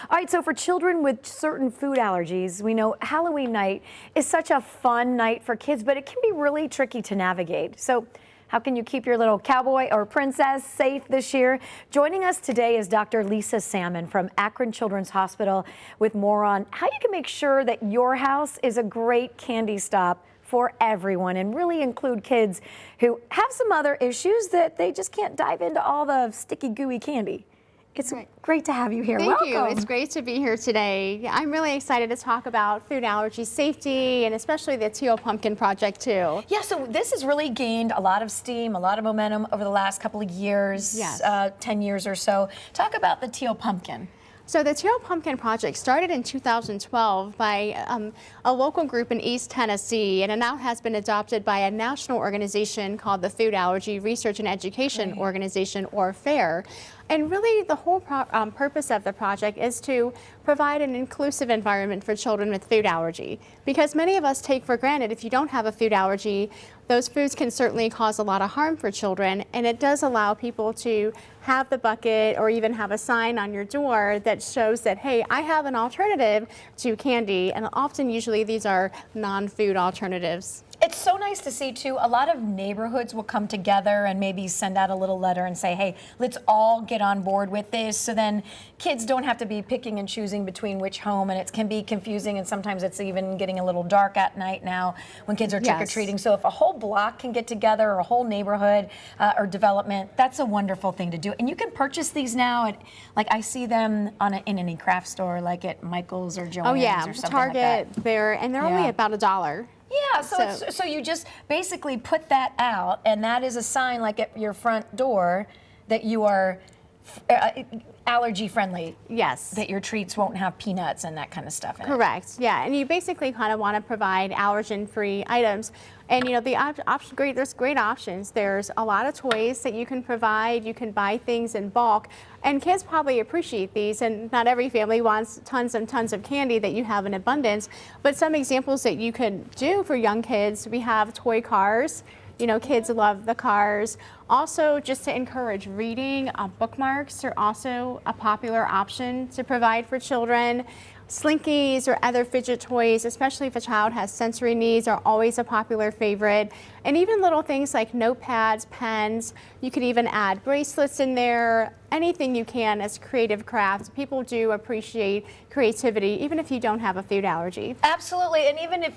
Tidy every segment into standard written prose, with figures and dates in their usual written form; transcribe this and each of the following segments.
All right, so for children with certain food allergies, we know Halloween night is such a fun night for kids, but it can be really tricky to navigate. So how can you keep your little cowboy or princess safe this year? Joining us today is Dr. Lisa Salmon from Akron Children's Hospital with more on how you can make sure that your house is a great candy stop for everyone and really include kids who have some other issues that they just can't dive into all the sticky, gooey candy. It's great to have you here. Thank Welcome. you. It's great to be here today. I'm really excited to talk about food allergy safety and especially the Teal Pumpkin Project too. Yeah, so this has really gained a lot of steam, a lot of momentum over the last couple of years, Yes. 10 years or so. Talk about the Teal Pumpkin. So the Teal Pumpkin Project started in 2012 by a local group in East Tennessee, and it now has been adopted by a national organization called the Food Allergy Research and Education Organization, or FAIR. And really the whole purpose of the project is to provide an inclusive environment for children with food allergy. Because many of us take for granted if you don't have a food allergy, those foods can certainly cause a lot of harm for children, and it does allow people to have the bucket or even have a sign on your door that shows that, hey, I have an alternative to candy, and often usually these are non-food alternatives. It's so nice to see, too, a lot of neighborhoods will come together and maybe send out a little letter and say, hey, let's all get on board with this. So then kids don't have to be picking and choosing between which home, and it can be confusing, and sometimes it's even getting a little dark at night now when kids are trick-or-treating. So if a whole block can get together or a whole neighborhood or development, that's a wonderful thing to do. And you can purchase these now at, like, I see them in any craft store, like at Michael's or Joann's or something Target, like that. and they're only about $1. Yeah, so you just basically put that out, and that is a sign, like at your front door, that you are allergy friendly. Yes. That your treats won't have peanuts and that kind of stuff in it. Correct. Yeah, and you basically kind of want to provide allergen-free items. And you know, there's great options. There's a lot of toys that you can provide. You can buy things in bulk, and kids probably appreciate these. And not every family wants tons and tons of candy that you have in abundance. But some examples that you can do for young kids: we have toy cars. You know, kids love the cars. Also, just to encourage reading, bookmarks are also a popular option to provide for children. Slinkies or other fidget toys, especially if a child has sensory needs, are always a popular favorite. And even little things like notepads, pens, you could even add bracelets in there. Anything you can as creative crafts. People do appreciate creativity, even if you don't have a food allergy. Absolutely, and even if,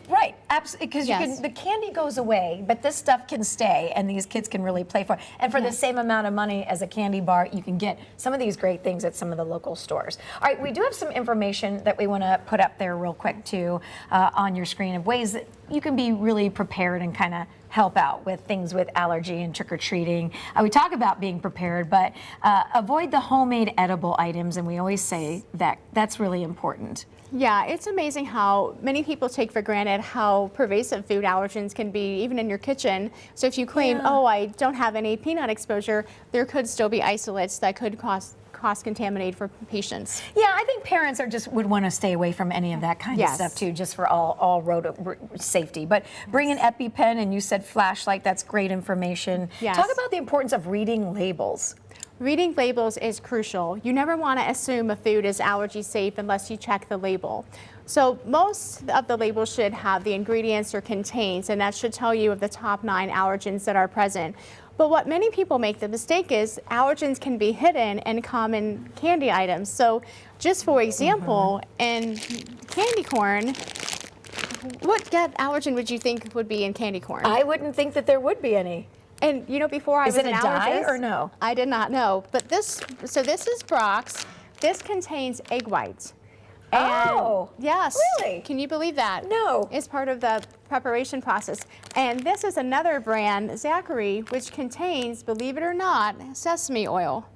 because the candy goes away, but this stuff can stay, and these kids can really play for it. And for the same amount of money as a candy bar, you can get some of these great things at some of the local stores. All right, we do have some information that we want to put up there real quick, too, on your screen of ways that you can be really prepared and kind of help out with things with allergy and trick-or-treating. We talk about being prepared, but avoid the homemade edible items, and we always say that that's really important. Yeah, it's amazing how many people take for granted how pervasive food allergens can be, even in your kitchen. So if you claim, oh, I don't have any peanut exposure, there could still be isolates that could cross-contaminate for patients. Yeah, I think parents would want to stay away from any of that kind of stuff too, just for all road safety. But bring an EpiPen, and you said flashlight, that's great information. Yes. Talk about the importance of reading labels. Reading labels is crucial. You never want to assume a food is allergy safe unless you check the label. So most of the labels should have the ingredients or contains, and that should tell you of the top 9 allergens that are present. But what many people make the mistake is allergens can be hidden in common candy items. So just for example, in candy corn, what allergen would you think would be in candy corn? I wouldn't think that there would be any. And you know, before I was an allergist, is it a dye or no? I did not know. But this is Brock's. This contains egg whites. Oh, yes. Really? Can you believe that? No. It's part of the preparation process. And this is another brand, Zachary, which contains, believe it or not, sesame oil.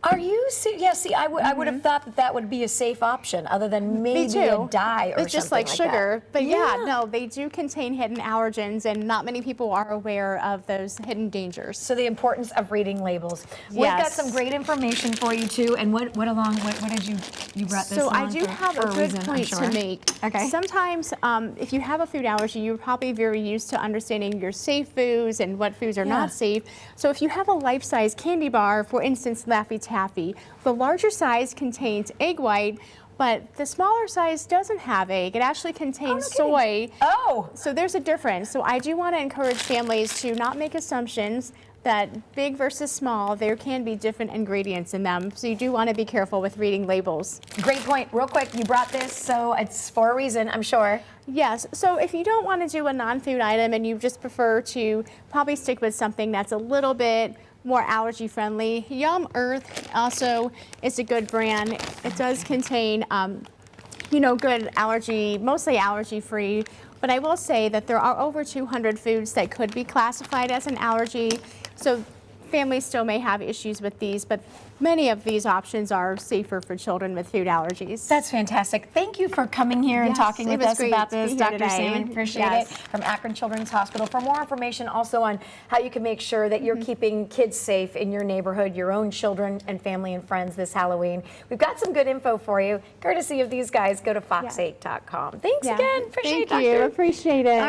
Are you serious? Yeah, see, I would have thought that would be a safe option, other than maybe a dye or it's just something like sugar. That. But yeah, no, they do contain hidden allergens, and not many people are aware of those hidden dangers. So the importance of reading labels. We've got some great information for you too. And what did you brought this So on I do have a good point to make. Okay. Sometimes if you have a food allergy, you're probably very used to understanding your safe foods and what foods are not safe. So if you have a life-size candy bar, for instance, Laffy taffy. The larger size contains egg white, but the smaller size doesn't have egg. It actually contains soy. Oh. So there's a difference. So I do want to encourage families to not make assumptions that big versus small, there can be different ingredients in them. So you do want to be careful with reading labels. Great point. Real quick, you brought this, so it's for a reason, I'm sure. Yes, so if you don't want to do a non-food item and you just prefer to probably stick with something that's a little bit more allergy friendly, Yum Earth also is a good brand. It does contain, good allergy, mostly allergy free. But I will say that there are over 200 foods that could be classified as an allergy. So families still may have issues with these, but many of these options are safer for children with food allergies. That's fantastic. Thank you for coming here and Yes, talking it with was us great about to be this, here Dr. today. Salmon. Appreciate Yes. it. From Akron Children's Hospital. For more information also on how you can make sure that you're keeping kids safe in your neighborhood, your own children and family and friends this Halloween, we've got some good info for you. Courtesy of these guys, go to fox8.com. Thanks Yeah. again. Appreciate it, Thank you. Doctor. Appreciate it.